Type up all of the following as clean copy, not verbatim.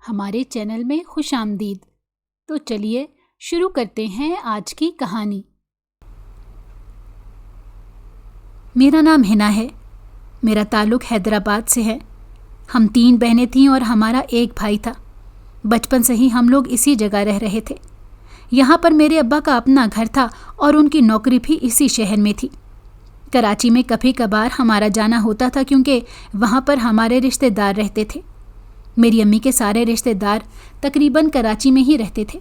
ہمارے چینل میں خوش آمدید۔ تو چلیے شروع کرتے ہیں آج کی کہانی۔ میرا نام ہنا ہے۔ میرا تعلق حیدرآباد سے ہے۔ ہم 3 بہنیں تھیں اور ہمارا ایک بھائی تھا۔ بچپن سے ہی ہم لوگ اسی جگہ رہ رہے تھے۔ یہاں پر میرے ابا کا اپنا گھر تھا اور ان کی نوکری بھی اسی شہر میں تھی۔ کراچی میں کبھی کبھار ہمارا جانا ہوتا تھا کیونکہ وہاں پر ہمارے رشتہ دار رہتے تھے۔ میری امی کے سارے رشتہ دار تقریباً کراچی میں ہی رہتے تھے۔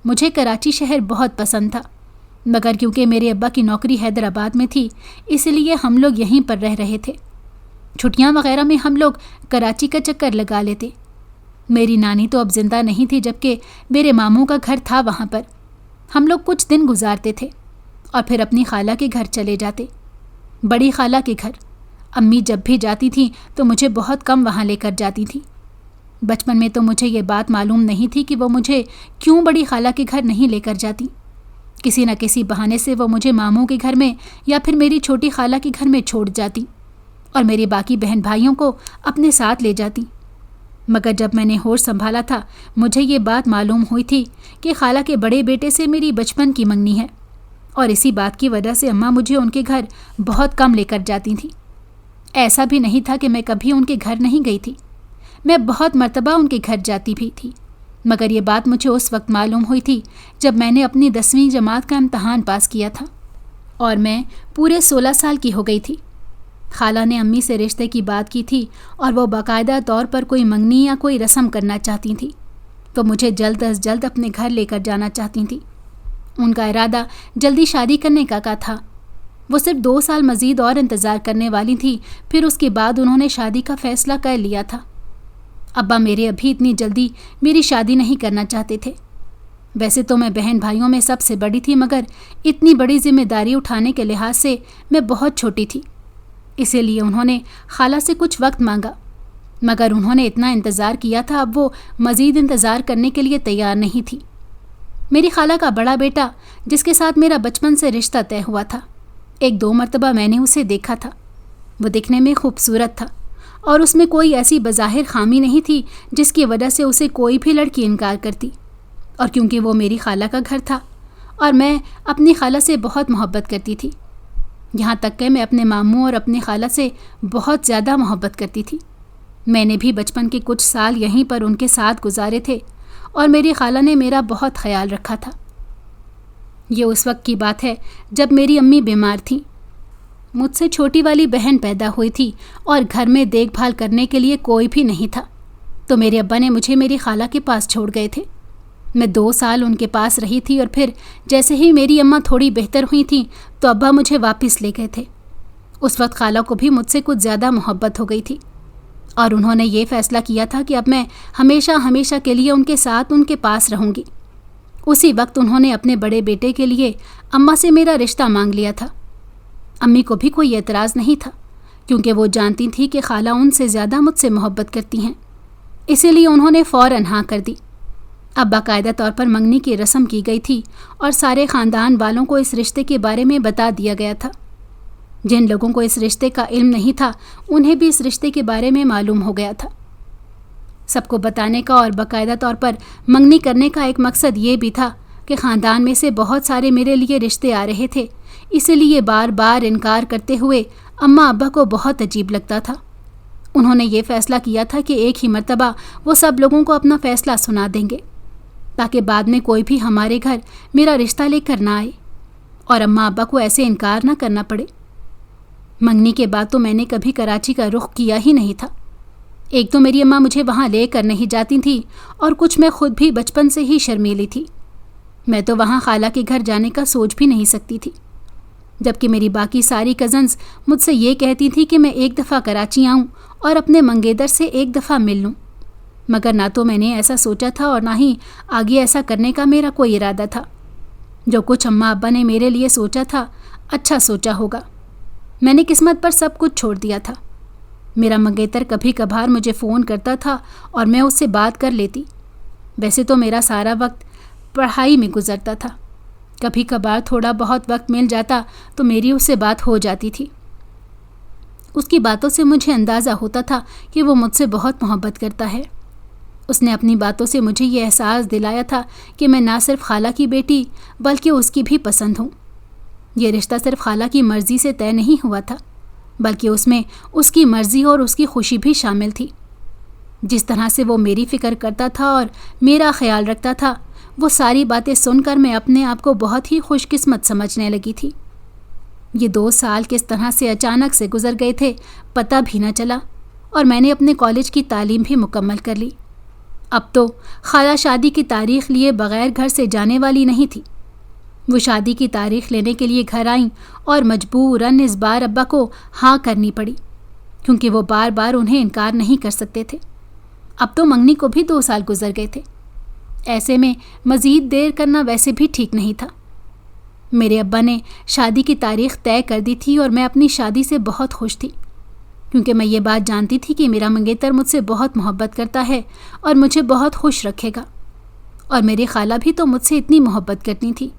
مجھے کراچی شہر بہت پسند تھا، مگر کیونکہ میرے ابا کی نوکری حیدرآباد میں تھی اس لیے ہم لوگ یہیں پر رہ رہے تھے۔ چھٹیاں وغیرہ میں ہم لوگ کراچی کا چکر لگا لیتے۔ میری نانی تو اب زندہ نہیں تھی جبکہ میرے ماموں کا گھر تھا وہاں پر۔ ہم لوگ کچھ دن گزارتے تھے اور پھر اپنی خالہ کے گھر چلے جاتے، بڑی خالہ کے گھر۔ امی جب بھی جاتی تھیں تو مجھے بہت کم وہاں لے کر جاتی تھیں۔ بچپن میں تو مجھے یہ بات معلوم نہیں تھی کہ وہ مجھے کیوں بڑی خالہ کے گھر نہیں لے کر جاتی۔ کسی نہ کسی بہانے سے وہ مجھے ماموں کے گھر میں یا پھر میری چھوٹی خالہ کے گھر میں چھوڑ جاتی اور میرے باقی بہن بھائیوں کو اپنے ساتھ لے جاتی۔ مگر جب میں نے ہوش سنبھالا تھا مجھے یہ بات معلوم ہوئی تھی کہ خالہ کے بڑے بیٹے سے میری بچپن کی منگنی ہے، اور اسی بات کی وجہ سے اماں مجھے ان کے گھر بہت کم لے کر جاتی تھیں۔ ایسا بھی نہیں تھا کہ میں کبھی ان کے گھر نہیں گئی تھی، میں بہت مرتبہ ان کے گھر جاتی بھی تھی، مگر یہ بات مجھے اس وقت معلوم ہوئی تھی جب میں نے اپنی 10ویں جماعت کا امتحان پاس کیا تھا اور میں پورے 16 سال کی ہو گئی تھی۔ خالہ نے امی سے رشتے کی بات کی تھی اور وہ باقاعدہ طور پر کوئی منگنی یا کوئی رسم کرنا چاہتی تھیں، تو مجھے جلد از جلد اپنے گھر لے کر جانا چاہتی تھیں۔ ان کا ارادہ جلدی شادی کرنے کا تھا۔ وہ صرف 2 سال مزید اور انتظار کرنے والی تھی، پھر اس کے بعد انہوں نے شادی کا فیصلہ کر لیا تھا۔ ابا میرے ابھی اتنی جلدی میری شادی نہیں کرنا چاہتے تھے۔ ویسے تو میں بہن بھائیوں میں سب سے بڑی تھی، مگر اتنی بڑی ذمہ داری اٹھانے کے لحاظ سے میں بہت چھوٹی تھی، اسی لیے انہوں نے خالہ سے کچھ وقت مانگا، مگر انہوں نے اتنا انتظار کیا تھا اب وہ مزید انتظار کرنے کے لیے تیار نہیں تھی۔ میری خالہ کا بڑا بیٹا جس کے ساتھ میرا بچپن سے رشتہ طے ہوا تھا، 1-2 مرتبہ میں نے اسے دیکھا تھا۔ وہ دکھنے میں خوبصورت تھا اور اس میں کوئی ایسی بظاہر خامی نہیں تھی جس کی وجہ سے اسے کوئی بھی لڑکی انکار کرتی، اور کیونکہ وہ میری خالہ کا گھر تھا اور میں اپنی خالہ سے بہت محبت کرتی تھی، یہاں تک کہ میں اپنے ماموں اور اپنی خالہ سے بہت زیادہ محبت کرتی تھی۔ میں نے بھی بچپن کے کچھ سال یہیں پر ان کے ساتھ گزارے تھے اور میری خالہ نے میرا بہت خیال رکھا تھا۔ یہ اس وقت کی بات ہے جب میری امی بیمار تھیں۔ مجھ سے چھوٹی والی بہن پیدا ہوئی تھی اور گھر میں دیکھ بھال کرنے کے لیے کوئی بھی نہیں تھا، تو میرے ابا نے مجھے میری خالہ کے پاس چھوڑ گئے تھے۔ میں 2 سال ان کے پاس رہی تھی اور پھر جیسے ہی میری اماں تھوڑی بہتر ہوئی تھیں تو ابا مجھے واپس لے گئے تھے۔ اس وقت خالہ کو بھی مجھ سے کچھ زیادہ محبت ہو گئی تھی اور انہوں نے یہ فیصلہ کیا تھا کہ اب میں ہمیشہ ہمیشہ کے لیے ان کے ساتھ ان کے پاس رہوں گی۔ اسی وقت انہوں نے اپنے بڑے بیٹے کے لیے اماں سے میرا رشتہ مانگ لیا تھا۔ امی کو بھی کوئی اعتراض نہیں تھا کیونکہ وہ جانتی تھی کہ خالہ ان سے زیادہ مجھ سے محبت کرتی ہیں، اسی لیے انہوں نے فوراً ہاں کر دی۔ اب باقاعدہ طور پر منگنی کی رسم کی گئی تھی اور سارے خاندان والوں کو اس رشتے کے بارے میں بتا دیا گیا تھا۔ جن لوگوں کو اس رشتے کا علم نہیں تھا انہیں بھی اس رشتے کے بارے میں معلوم ہو گیا تھا۔ سب کو بتانے کا اور باقاعدہ طور پر منگنی کرنے کا ایک مقصد یہ بھی تھا کہ خاندان میں سے بہت سارے میرے لیے رشتے آ رہے تھے، اسی لیے بار بار انکار کرتے ہوئے اماں ابا کو بہت عجیب لگتا تھا۔ انہوں نے یہ فیصلہ کیا تھا کہ ایک ہی مرتبہ وہ سب لوگوں کو اپنا فیصلہ سنا دیں گے تاکہ بعد میں کوئی بھی ہمارے گھر میرا رشتہ لے کر نہ آئے اور اماں ابا کو ایسے انکار نہ کرنا پڑے۔ منگنی کے بعد تو میں نے کبھی کراچی کا رخ کیا ہی نہیں تھا۔ ایک تو میری اماں مجھے وہاں لے کر نہیں جاتی تھی اور کچھ میں خود بھی بچپن سے ہی شرمیلی تھی۔ میں تو وہاں خالہ کے گھر جانے کا سوچ بھی نہیں سکتی تھی، جبکہ میری باقی ساری کزنز مجھ سے یہ کہتی تھی کہ میں ایک دفعہ کراچی آؤں اور اپنے منگیتر سے ایک دفعہ مل لوں، مگر نہ تو میں نے ایسا سوچا تھا اور نہ ہی آگے ایسا کرنے کا میرا کوئی ارادہ تھا۔ جو کچھ اماں ابا نے میرے لیے سوچا تھا اچھا سوچا ہوگا، میں نے قسمت پر سب کچھ چھوڑ دیا تھا۔ میرا منگیتر کبھی کبھار مجھے فون کرتا تھا اور میں اس سے بات کر لیتی۔ ویسے تو میرا سارا وقت پڑھائی میں گزرتا تھا، کبھی کبھار تھوڑا بہت وقت مل جاتا تو میری اس سے بات ہو جاتی تھی۔ اس کی باتوں سے مجھے اندازہ ہوتا تھا کہ وہ مجھ سے بہت محبت کرتا ہے اس نے اپنی باتوں سے مجھے یہ احساس دلایا تھا کہ میں نہ صرف خالہ کی بیٹی بلکہ اس کی بھی پسند ہوں۔ یہ رشتہ صرف خالہ کی مرضی سے طے نہیں ہوا تھا، بلکہ اس میں اس کی مرضی اور اس کی خوشی بھی شامل تھی۔ جس طرح سے وہ میری فکر کرتا تھا اور میرا خیال رکھتا تھا، وہ ساری باتیں سن کر میں اپنے آپ کو بہت ہی خوش قسمت سمجھنے لگی تھی۔ یہ 2 سال کس طرح سے اچانک سے گزر گئے تھے پتہ بھی نہ چلا، اور میں نے اپنے کالج کی تعلیم بھی مکمل کر لی۔ اب تو خالہ شادی کی تاریخ لیے بغیر گھر سے جانے والی نہیں تھی۔ وہ شادی کی تاریخ لینے کے لیے گھر آئیں اور مجبوراً اس بار ابا کو ہاں کرنی پڑی، کیونکہ وہ بار بار انہیں انکار نہیں کر سکتے تھے۔ اب تو منگنی کو بھی 2 سال گزر گئے تھے۔ ایسے میں مزید دیر کرنا ویسے بھی ٹھیک نہیں تھا۔ میرے ابا نے شادی کی تاریخ طے کر دی تھی اور میں اپنی شادی سے بہت خوش تھی، کیونکہ میں یہ بات جانتی تھی کہ میرا منگیتر مجھ سے بہت محبت کرتا ہے اور مجھے بہت خوش رکھے گا، اور میری خالہ بھی تو مجھ سے اتنی محبت کرتی تھی۔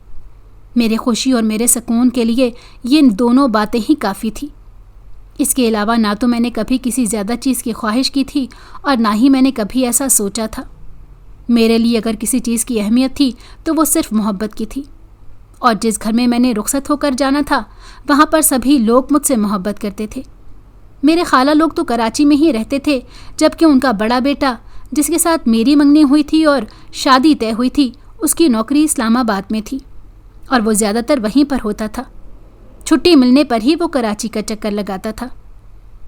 میرے خوشی اور میرے سکون کے لیے یہ دونوں باتیں ہی کافی تھی۔ اس کے علاوہ نہ تو میں نے کبھی کسی زیادہ چیز کی خواہش کی تھی اور نہ ہی میں نے کبھی ایسا سوچا تھا۔ میرے لیے اگر کسی چیز کی اہمیت تھی تو وہ صرف محبت کی تھی، اور جس گھر میں نے رخصت ہو کر جانا تھا وہاں پر سبھی لوگ مجھ سے محبت کرتے تھے۔ میرے خالہ لوگ تو کراچی میں ہی رہتے تھے، جبکہ ان کا بڑا بیٹا جس کے ساتھ میری منگنی ہوئی تھی اور شادی طے ہوئی تھی، اس کی نوکری اسلام آباد میں تھی اور وہ زیادہ تر وہیں پر ہوتا تھا۔ چھٹی ملنے پر ہی وہ کراچی کا چکر لگاتا تھا۔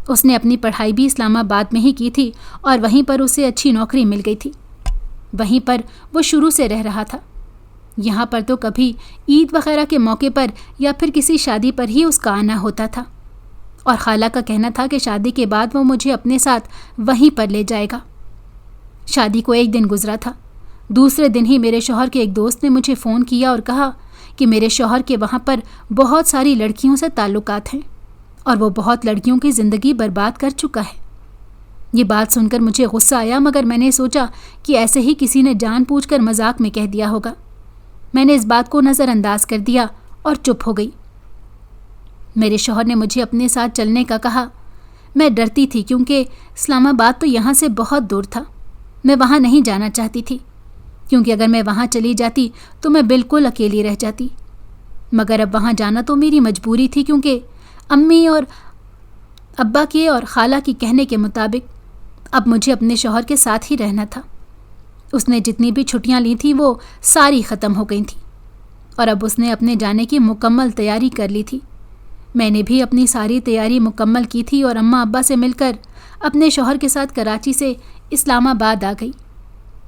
اس نے اپنی پڑھائی بھی اسلام آباد میں ہی کی تھی اور وہیں پر اسے اچھی نوکری مل گئی تھی۔ وہیں پر وہ شروع سے رہ رہا تھا۔ یہاں پر تو کبھی عید وغیرہ کے موقع پر یا پھر کسی شادی پر ہی اس کا آنا ہوتا تھا، اور خالہ کا کہنا تھا کہ شادی کے بعد وہ مجھے اپنے ساتھ وہیں پر لے جائے گا۔ شادی کو 1 دن گزرا تھا، دوسرے دن ہی میرے شوہر کے ایک دوست نے مجھے فون کیا اور کہا کہ میرے شوہر کے وہاں پر بہت ساری لڑکیوں سے تعلقات ہیں اور وہ بہت لڑکیوں کی زندگی برباد کر چکا ہے۔ یہ بات سن کر مجھے غصہ آیا، مگر میں نے سوچا کہ ایسے ہی کسی نے جان بوجھ کر مذاق میں کہہ دیا ہوگا۔ میں نے اس بات کو نظر انداز کر دیا اور چپ ہو گئی۔ میرے شوہر نے مجھے اپنے ساتھ چلنے کا کہا۔ میں ڈرتی تھی کیونکہ اسلام آباد تو یہاں سے بہت دور تھا۔ میں وہاں نہیں جانا چاہتی تھی، کیونکہ اگر میں وہاں چلی جاتی تو میں بالکل اکیلی رہ جاتی، مگر اب وہاں جانا تو میری مجبوری تھی، کیونکہ امی اور ابا کے اور خالہ کی کہنے کے مطابق اب مجھے اپنے شوہر کے ساتھ ہی رہنا تھا۔ اس نے جتنی بھی چھٹیاں لی تھیں وہ ساری ختم ہو گئی تھیں، اور اب اس نے اپنے جانے کی مکمل تیاری کر لی تھی۔ میں نے بھی اپنی ساری تیاری مکمل کی تھی اور اماں ابا سے مل کر اپنے شوہر کے ساتھ کراچی سے اسلام آباد آ گئی۔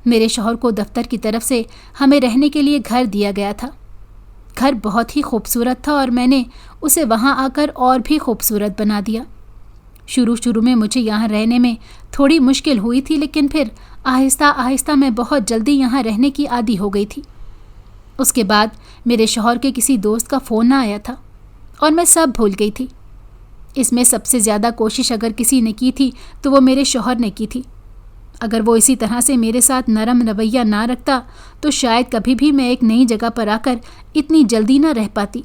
میرے شوہر کو دفتر کی طرف سے ہمیں رہنے کے لیے گھر دیا گیا تھا۔ گھر بہت ہی خوبصورت تھا اور میں نے اسے وہاں آ کر اور بھی خوبصورت بنا دیا۔ شروع میں مجھے یہاں رہنے میں تھوڑی مشکل ہوئی تھی، لیکن پھر آہستہ آہستہ میں بہت جلدی یہاں رہنے کی عادی ہو گئی تھی۔ اس کے بعد میرے شوہر کے کسی دوست کا فون آیا تھا اور میں سب بھول گئی تھی۔ اس میں سب سے زیادہ کوشش اگر کسی نے کی تھی تو وہ میرے شوہر نے کی تھی۔ اگر وہ اسی طرح سے میرے ساتھ نرم رویہ نہ رکھتا تو شاید کبھی بھی میں ایک نئی جگہ پر آ کر اتنی جلدی نہ رہ پاتی۔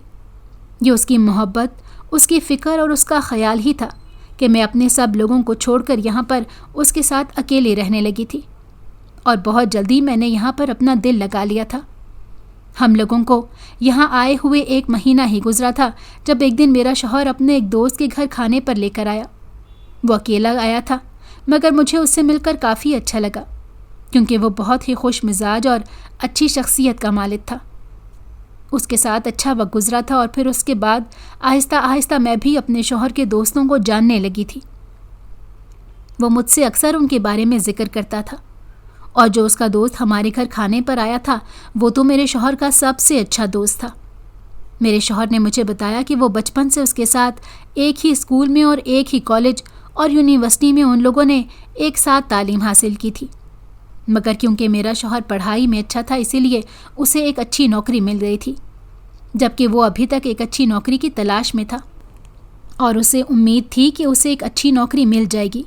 یہ اس کی محبت، اس کی فکر اور اس کا خیال ہی تھا کہ میں اپنے سب لوگوں کو چھوڑ کر یہاں پر اس کے ساتھ اکیلے رہنے لگی تھی، اور بہت جلدی میں نے یہاں پر اپنا دل لگا لیا تھا۔ ہم لوگوں کو یہاں آئے ہوئے 1 مہینہ ہی گزرا تھا جب ایک دن میرا شوہر اپنے ایک دوست کے گھر کھانے پر لے کر آیا۔ وہ اکیلا آیا تھا، مگر مجھے اس سے مل کر کافی اچھا لگا، کیونکہ وہ بہت ہی خوش مزاج اور اچھی شخصیت کا مالک تھا۔ اس کے ساتھ اچھا وقت گزرا تھا، اور پھر اس کے بعد آہستہ آہستہ میں بھی اپنے شوہر کے دوستوں کو جاننے لگی تھی۔ وہ مجھ سے اکثر ان کے بارے میں ذکر کرتا تھا، اور جو اس کا دوست ہمارے گھر کھانے پر آیا تھا وہ تو میرے شوہر کا سب سے اچھا دوست تھا۔ میرے شوہر نے مجھے بتایا کہ وہ بچپن سے اس کے ساتھ ایک ہی اسکول میں اور ایک ہی کالج اور یونیورسٹی میں ان لوگوں نے ایک ساتھ تعلیم حاصل کی تھی، مگر کیونکہ میرا شوہر پڑھائی میں اچھا تھا اسی لیے اسے ایک اچھی نوکری مل گئی تھی، جبکہ وہ ابھی تک ایک اچھی نوکری کی تلاش میں تھا، اور اسے امید تھی کہ اسے ایک اچھی نوکری مل جائے گی۔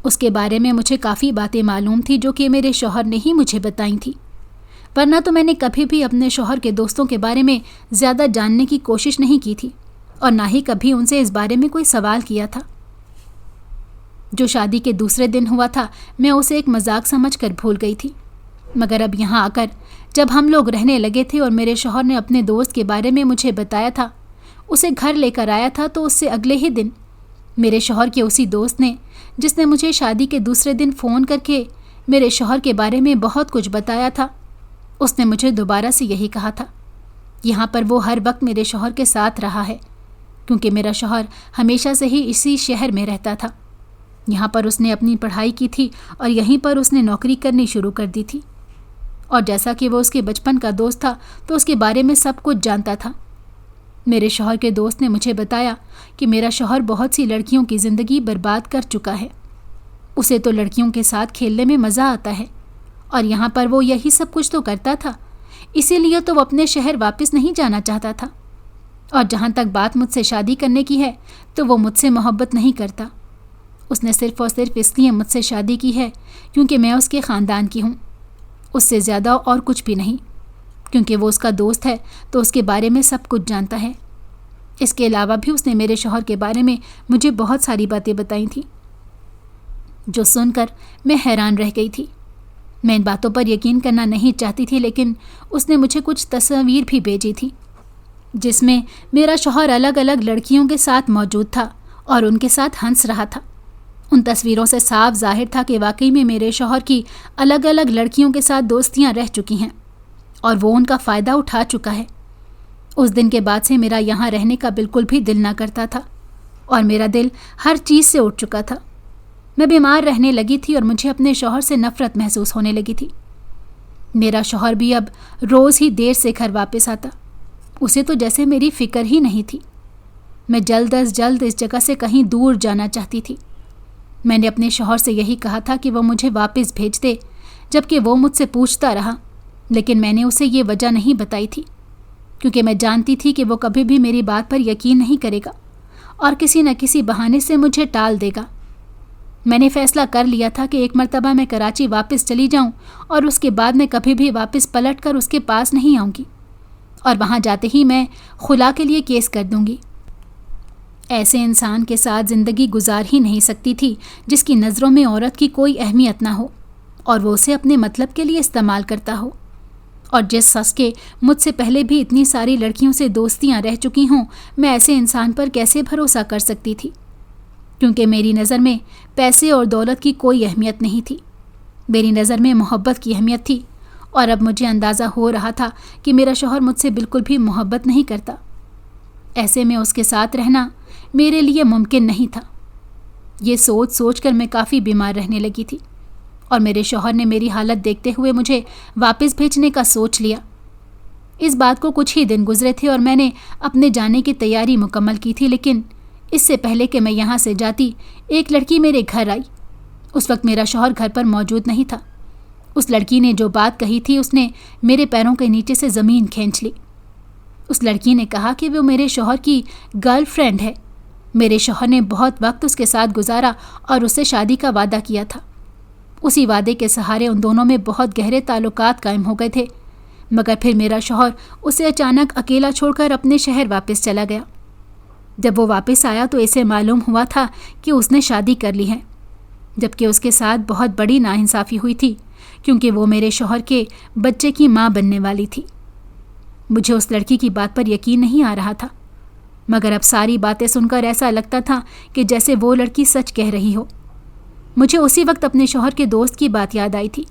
اس کے بارے میں مجھے کافی باتیں معلوم تھی جو کہ میرے شوہر نے ہی مجھے بتائی تھیں، ورنہ تو میں نے کبھی بھی اپنے شوہر کے دوستوں کے بارے میں زیادہ جاننے کی کوشش نہیں کی تھی، اور نہ ہی کبھی ان سے اس بارے میں کوئی سوال کیا تھا۔ جو شادی کے دوسرے دن ہوا تھا میں اسے ایک مذاق سمجھ کر بھول گئی تھی، مگر اب یہاں آ کر جب ہم لوگ رہنے لگے تھے اور میرے شوہر نے اپنے دوست کے بارے میں مجھے بتایا تھا، اسے گھر لے کر آیا تھا، تو اس سے اگلے ہی دن میرے شوہر کے اسی دوست نے، جس نے مجھے شادی کے دوسرے دن فون کر کے میرے شوہر کے بارے میں بہت کچھ بتایا تھا، اس نے مجھے دوبارہ سے یہی کہا تھا۔ یہاں پر وہ ہر وقت میرے شوہر کے ساتھ رہا ہے، کیونکہ میرا شوہر ہمیشہ سے ہی اسی شہر میں رہتا تھا۔ یہاں پر اس نے اپنی پڑھائی کی تھی اور یہیں پر اس نے نوکری کرنی شروع کر دی تھی، اور جیسا کہ وہ اس کے بچپن کا دوست تھا تو اس کے بارے میں سب کچھ جانتا تھا۔ میرے شوہر کے دوست نے مجھے بتایا کہ میرا شوہر بہت سی لڑکیوں کی زندگی برباد کر چکا ہے، اسے تو لڑکیوں کے ساتھ کھیلنے میں مزہ آتا ہے، اور یہاں پر وہ یہی سب کچھ تو کرتا تھا، اسی لیے تو وہ اپنے شہر واپس نہیں جانا چاہتا تھا۔ اور جہاں تک بات مجھ سے شادی کرنے کی ہے تو وہ مجھ سے محبت نہیں کرتا، اس نے صرف اور صرف اس لیے مجھ سے شادی کی ہے کیونکہ میں اس کے خاندان کی ہوں، اس سے زیادہ اور کچھ بھی نہیں، کیونکہ وہ اس کا دوست ہے تو اس کے بارے میں سب کچھ جانتا ہے۔ اس کے علاوہ بھی اس نے میرے شوہر کے بارے میں مجھے بہت ساری باتیں بتائی تھیں، جو سن کر میں حیران رہ گئی تھی۔ میں ان باتوں پر یقین کرنا نہیں چاہتی تھی، لیکن اس نے مجھے کچھ تصاویر بھی بھیجی تھی جس میں میرا شوہر الگ الگ لڑکیوں کے ساتھ موجود تھا اور ان کے ساتھ ہنس رہا تھا۔ ان تصویروں سے صاف ظاہر تھا کہ واقعی میں میرے شوہر کی الگ الگ لڑکیوں کے ساتھ دوستیاں رہ چکی ہیں اور وہ ان کا فائدہ اٹھا چکا ہے۔ اس دن کے بعد سے میرا یہاں رہنے کا بالکل بھی دل نہ کرتا تھا، اور میرا دل ہر چیز سے اٹھ چکا تھا۔ میں بیمار رہنے لگی تھی اور مجھے اپنے شوہر سے نفرت محسوس ہونے لگی تھی۔ میرا شوہر بھی اب روز ہی دیر سے گھر واپس آتا، اسے تو جیسے میری فکر ہی نہیں تھی۔ میں جلد از جلد اس جگہ سے کہیں دور جانا چاہتی تھی۔ میں نے اپنے شوہر سے یہی کہا تھا کہ وہ مجھے واپس بھیج دے، جبکہ وہ مجھ سے پوچھتا رہا، لیکن میں نے اسے یہ وجہ نہیں بتائی تھی، کیونکہ میں جانتی تھی کہ وہ کبھی بھی میری بات پر یقین نہیں کرے گا اور کسی نہ کسی بہانے سے مجھے ٹال دے گا۔ میں نے فیصلہ کر لیا تھا کہ ایک مرتبہ میں کراچی واپس چلی جاؤں اور اس کے بعد میں کبھی بھی واپس پلٹ کر اس کے پاس نہیں آؤں گی، اور وہاں جاتے ہی میں خلا کے لیے کیس کر دوں گی۔ ایسے انسان کے ساتھ زندگی گزار ہی نہیں سکتی تھی جس کی نظروں میں عورت کی کوئی اہمیت نہ ہو اور وہ اسے اپنے مطلب کے لیے استعمال کرتا ہو، اور جس شخص کے مجھ سے پہلے بھی اتنی ساری لڑکیوں سے دوستیاں رہ چکی ہوں، میں ایسے انسان پر کیسے بھروسہ کر سکتی تھی؟ کیونکہ میری نظر میں پیسے اور دولت کی کوئی اہمیت نہیں تھی، میری نظر میں محبت کی اہمیت تھی، اور اب مجھے اندازہ ہو رہا تھا کہ میرا شوہر مجھ سے بالکل بھی محبت نہیں کرتا۔ ایسے میں اس کے ساتھ رہنا میرے لیے ممکن نہیں تھا۔ یہ سوچ سوچ کر میں کافی بیمار رہنے لگی تھی، اور میرے شوہر نے میری حالت دیکھتے ہوئے مجھے واپس بھیجنے کا سوچ لیا۔ اس بات کو کچھ ہی دن گزرے تھے اور میں نے اپنے جانے کی تیاری مکمل کی تھی، لیکن اس سے پہلے کہ میں یہاں سے جاتی، ایک لڑکی میرے گھر آئی۔ اس وقت میرا شوہر گھر پر موجود نہیں تھا۔ اس لڑکی نے جو بات کہی تھی اس نے میرے پیروں کے نیچے سے زمین کھینچ لی۔ اس لڑکی نے کہا کہ وہ میرے شوہر کی گرل فرینڈ ہے۔ میرے شوہر نے بہت وقت اس کے ساتھ گزارا اور اس سے شادی کا وعدہ کیا تھا۔ اسی وعدے کے سہارے ان دونوں میں بہت گہرے تعلقات قائم ہو گئے تھے، مگر پھر میرا شوہر اسے اچانک اکیلا چھوڑ کر اپنے شہر واپس چلا گیا۔ جب وہ واپس آیا تو اسے معلوم ہوا تھا کہ اس نے شادی کر لی ہے، جبکہ اس کے ساتھ بہت بڑی ناانصافی ہوئی تھی، کیونکہ وہ میرے شوہر کے بچے کی ماں بننے والی تھی۔ مجھے اس لڑکی کی بات پر یقین نہیں آ رہا تھا، مگر اب ساری باتیں سن کر ایسا لگتا تھا کہ جیسے وہ لڑکی سچ کہہ رہی ہو۔ مجھے اسی وقت اپنے شوہر کے دوست کی بات یاد آئی تھی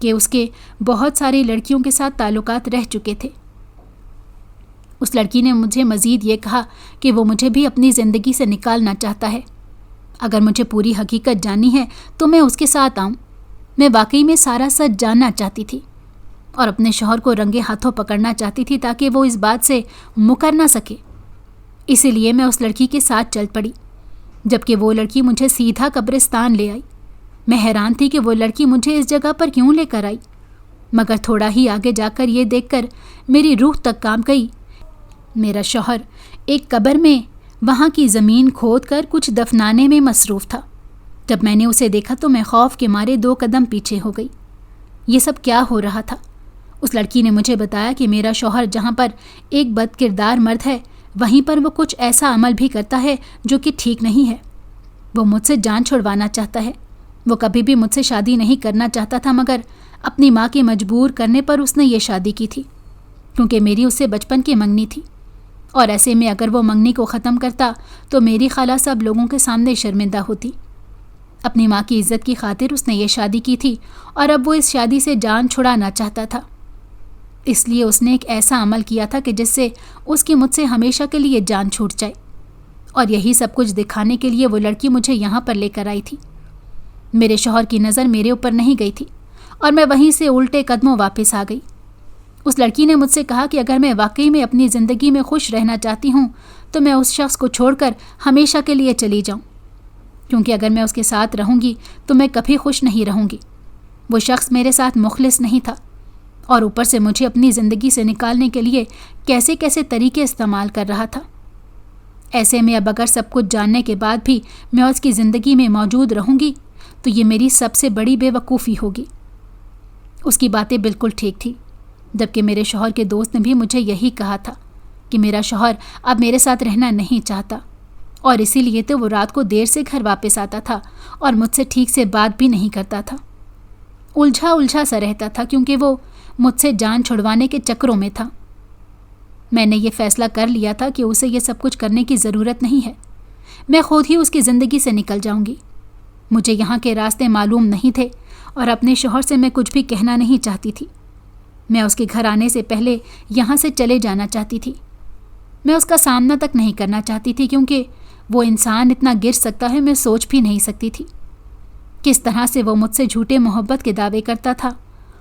کہ اس کے بہت ساری لڑکیوں کے ساتھ تعلقات رہ چکے تھے۔ اس لڑکی نے مجھے مزید یہ کہا کہ وہ مجھے بھی اپنی زندگی سے نکالنا چاہتا ہے۔ اگر مجھے پوری حقیقت جاننی ہے تو میں اس کے ساتھ آؤں۔ میں واقعی میں سارا سچ جاننا چاہتی تھی اور اپنے شوہر کو رنگے ہاتھوں پکڑنا چاہتی تھی تاکہ وہ اس بات سے مکر نہ سکے۔ اسی لیے میں اس لڑکی کے ساتھ چل پڑی، جبکہ وہ لڑکی مجھے سیدھا قبرستان لے آئی۔ میں حیران تھی کہ وہ لڑکی مجھے اس جگہ پر کیوں لے کر آئی، مگر تھوڑا ہی آگے جا کر یہ دیکھ کر میری روح تک کانپ گئی۔ میرا شوہر ایک قبر میں وہاں کی زمین کھود کر کچھ دفنانے میں مصروف تھا۔ جب میں نے اسے دیکھا تو میں خوف کے مارے 2 قدم پیچھے ہو گئی۔ یہ سب کیا ہو رہا تھا؟ اس لڑکی نے مجھے بتایا کہ میرا شوہر جہاں پر ایک بد کردار مرد ہے، وہیں پر وہ کچھ ایسا عمل بھی کرتا ہے جو کہ ٹھیک نہیں ہے۔ وہ مجھ سے جان چھڑوانا چاہتا ہے۔ وہ کبھی بھی مجھ سے شادی نہیں کرنا چاہتا تھا، مگر اپنی ماں کے مجبور کرنے پر اس نے یہ شادی کی تھی، کیونکہ میری اس سے بچپن کی منگنی تھی، اور ایسے میں اگر وہ منگنی کو ختم کرتا تو میری خالہ سب لوگوں کے سامنے شرمندہ ہوتی۔ اپنی ماں کی عزت کی خاطر اس نے یہ شادی کی تھی، اور اب وہ اس شادی سے جان چھڑانا چاہتا تھا۔ اس لیے اس نے ایک ایسا عمل کیا تھا کہ جس سے اس کی مجھ سے ہمیشہ کے لیے جان چھوٹ جائے، اور یہی سب کچھ دکھانے کے لیے وہ لڑکی مجھے یہاں پر لے کر آئی تھی۔ میرے شوہر کی نظر میرے اوپر نہیں گئی تھی، اور میں وہیں سے الٹے قدموں واپس آ گئی۔ اس لڑکی نے مجھ سے کہا کہ اگر میں واقعی میں اپنی زندگی میں خوش رہنا چاہتی ہوں تو میں اس شخص کو چھوڑ کر ہمیشہ کے لیے چلی جاؤں، کیونکہ اگر میں اس کے ساتھ رہوں گی تو میں کبھی خوش نہیں رہوں گی۔ وہ شخص میرے ساتھ مخلص نہیں تھا، اور اوپر سے مجھے اپنی زندگی سے نکالنے کے لیے کیسے کیسے طریقے استعمال کر رہا تھا۔ ایسے میں اب اگر سب کچھ جاننے کے بعد بھی میں اس کی زندگی میں موجود رہوں گی تو یہ میری سب سے بڑی بے وقوفی ہوگی۔ اس کی باتیں بالکل ٹھیک تھی، جبکہ میرے شوہر کے دوست نے بھی مجھے یہی کہا تھا کہ میرا شوہر اب میرے ساتھ رہنا نہیں چاہتا، اور اسی لیے تو وہ رات کو دیر سے گھر واپس آتا تھا اور مجھ سے ٹھیک سے بات بھی نہیں کرتا تھا۔ الجھا سا رہتا تھا، کیونکہ وہ مجھ سے جان چھڑوانے کے چکروں میں تھا۔ میں نے یہ فیصلہ کر لیا تھا کہ اسے یہ سب کچھ کرنے کی ضرورت نہیں ہے، میں خود ہی اس کی زندگی سے نکل جاؤں گی۔ مجھے یہاں کے راستے معلوم نہیں تھے، اور اپنے شوہر سے میں کچھ بھی کہنا نہیں چاہتی تھی۔ میں اس کے گھر آنے سے پہلے یہاں سے چلے جانا چاہتی تھی۔ میں اس کا سامنا تک نہیں کرنا چاہتی تھی، کیونکہ وہ انسان اتنا گر سکتا ہے میں سوچ بھی نہیں سکتی تھی۔ کس طرح سے وہ مجھ سے جھوٹے محبت کے دعوے کرتا تھا،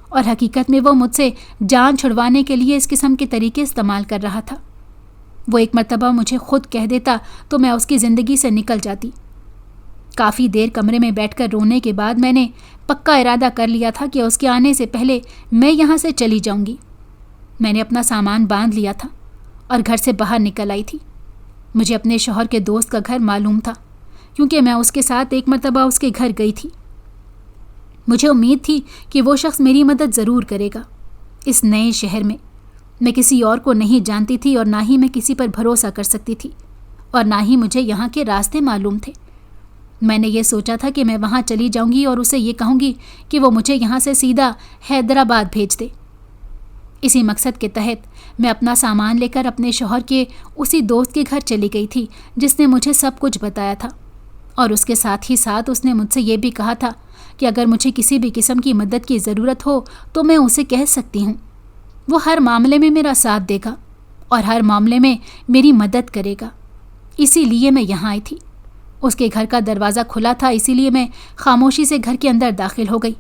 اور حقیقت میں وہ مجھ سے جان چھڑوانے کے لیے اس قسم کے طریقے استعمال کر رہا تھا۔ وہ ایک مرتبہ مجھے خود کہہ دیتا تو میں اس کی زندگی سے نکل جاتی۔ کافی دیر کمرے میں بیٹھ کر رونے کے بعد میں نے پکا ارادہ کر لیا تھا کہ اس کے آنے سے پہلے میں یہاں سے چلی جاؤں گی۔ میں نے اپنا سامان باندھ لیا تھا اور گھر سے باہر نکل آئی تھی۔ مجھے اپنے شوہر کے دوست کا گھر معلوم تھا، کیونکہ میں اس کے ساتھ ایک مرتبہ اس کے گھر گئی تھی۔ مجھے امید تھی کہ وہ شخص میری مدد ضرور کرے گا۔ اس نئے شہر میں کسی اور کو نہیں جانتی تھی، اور نہ ہی میں کسی پر بھروسہ کر سکتی تھی، اور نہ ہی مجھے یہاں کے راستے معلوم تھے۔ میں نے یہ سوچا تھا کہ میں وہاں چلی جاؤں گی اور اسے یہ کہوں گی کہ وہ مجھے یہاں سے سیدھا حیدرآباد بھیج دے۔ اسی مقصد کے تحت میں اپنا سامان لے کر اپنے شوہر کے اسی دوست کے گھر چلی گئی تھی جس نے مجھے سب کچھ بتایا تھا، اور اس کے ساتھ ہی ساتھ اس نے مجھ سے یہ بھی کہا تھا کہ اگر مجھے کسی بھی قسم کی مدد کی ضرورت ہو تو میں اسے کہہ سکتی ہوں۔ وہ ہر معاملے میں میرا ساتھ دے گا اور ہر معاملے میں میری مدد کرے گا۔ اسی لیے میں یہاں آئی تھی۔ اس کے گھر کا دروازہ کھلا تھا، اسی لیے میں خاموشی سے گھر کے اندر داخل ہو گئی،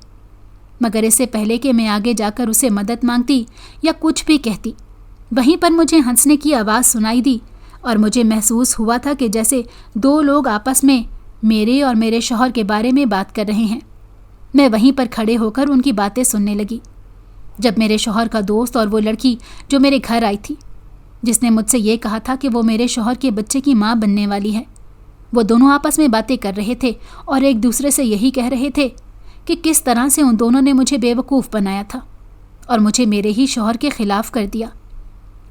مگر اس سے پہلے کہ میں آگے جا کر اسے مدد مانگتی یا کچھ بھی کہتی، وہیں پر مجھے ہنسنے کی آواز سنائی دی، اور مجھے محسوس ہوا تھا کہ جیسے دو لوگ آپس میں میرے اور میرے شوہر کے بارے میں بات کر رہے ہیں۔ میں وہیں پر کھڑے ہو کر ان کی باتیں سننے لگی، جب میرے شوہر کا دوست اور وہ لڑکی جو میرے گھر آئی تھی، جس نے مجھ سے یہ کہا تھا کہ وہ میرے شوہر کے بچے کی ماں بننے والی ہے، وہ دونوں آپس میں باتیں کر رہے تھے اور ایک دوسرے سے یہی کہہ رہے تھے کہ کس طرح سے ان دونوں نے مجھے بے وقوف بنایا تھا اور مجھے میرے ہی شوہر کے خلاف کر دیا۔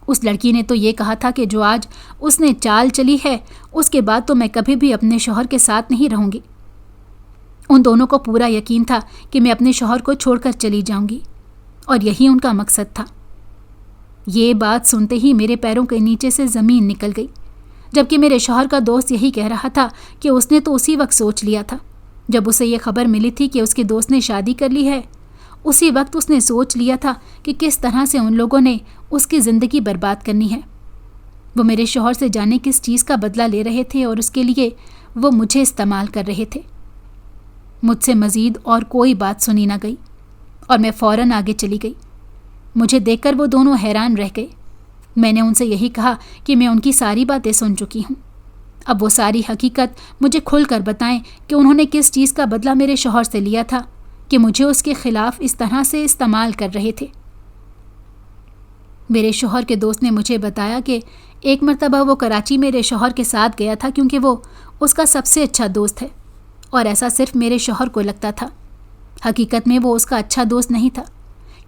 اس لڑکی نے تو یہ کہا تھا کہ جو آج اس نے چال چلی ہے اس کے بعد تو میں کبھی بھی اپنے شوہر کے ساتھ نہیں رہوں گی۔ ان دونوں کو پورا یقین تھا کہ میں اپنے شوہر کو چھوڑ کر چلی جاؤں گی، اور یہی ان کا مقصد تھا۔ یہ بات سنتے ہی میرے پیروں کے نیچے سے زمین نکل گئی، جبکہ میرے شوہر کا دوست یہی کہہ رہا تھا کہ اس نے تو اسی وقت سوچ لیا تھا جب اسے یہ خبر ملی تھی کہ اس کے دوست نے شادی کر لی ہے، اسی وقت اس نے سوچ لیا تھا کہ کس طرح سے ان لوگوں نے اس کی زندگی برباد کرنی ہے۔ وہ میرے شوہر سے جانے کس چیز کا بدلہ لے رہے تھے اور اس کے لیے وہ مجھے استعمال کر رہے تھے۔ مجھ سے مزید اور کوئی بات سنی نہ گئی اور میں فوراً آگے چلی گئی۔ مجھے دیکھ کر وہ دونوں حیران رہ گئے۔ میں نے ان سے یہی کہا کہ میں ان کی ساری باتیں سن چکی ہوں، اب وہ ساری حقیقت مجھے کھل کر بتائیں کہ انہوں نے کس چیز کا بدلہ میرے شوہر سے لیا تھا کہ مجھے اس کے خلاف اس طرح سے استعمال کر رہے تھے۔ میرے شوہر کے دوست نے مجھے بتایا کہ ایک مرتبہ وہ کراچی میرے شوہر کے ساتھ گیا تھا، کیونکہ وہ اس کا سب سے اچھا دوست ہے، اور ایسا صرف میرے شوہر کو لگتا تھا۔ حقیقت میں وہ اس کا اچھا دوست نہیں تھا،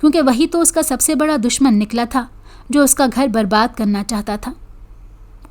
کیونکہ وہی تو اس کا سب سے بڑا دشمن نکلا تھا جو اس کا گھر برباد کرنا چاہتا تھا۔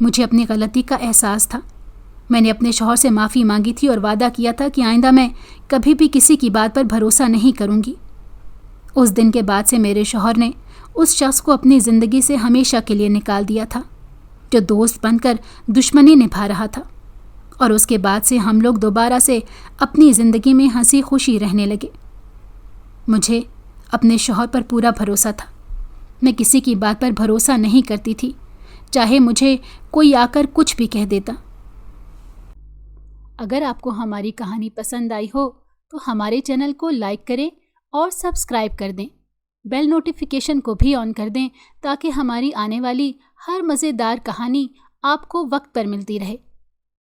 مجھے اپنی غلطی کا احساس تھا۔ میں نے اپنے شوہر سے معافی مانگی تھی اور وعدہ کیا تھا کہ آئندہ میں کبھی بھی کسی کی بات پر بھروسہ نہیں کروں گی۔ اس دن کے بعد سے میرے شوہر نے اس شخص کو اپنی زندگی سے ہمیشہ کے لیے نکال دیا تھا جو دوست بن کر دشمنی نبھا رہا تھا، اور اس کے بعد سے ہم لوگ دوبارہ سے اپنی زندگی میں ہنسی خوشی رہنے لگے۔ مجھے اپنے شوہر پر پورا بھروسہ تھا۔ میں کسی کی بات پر بھروسہ نہیں کرتی تھی، چاہے مجھے کوئی آ کر کچھ بھی کہہ دیتا۔ اگر آپ کو ہماری کہانی پسند آئی ہو تو ہمارے چینل کو لائک کریں اور سبسکرائب کر دیں۔ بیل نوٹیفیکیشن کو بھی آن کر دیں تاکہ ہماری آنے والی ہر مزیدار کہانی آپ کو وقت پر ملتی رہے۔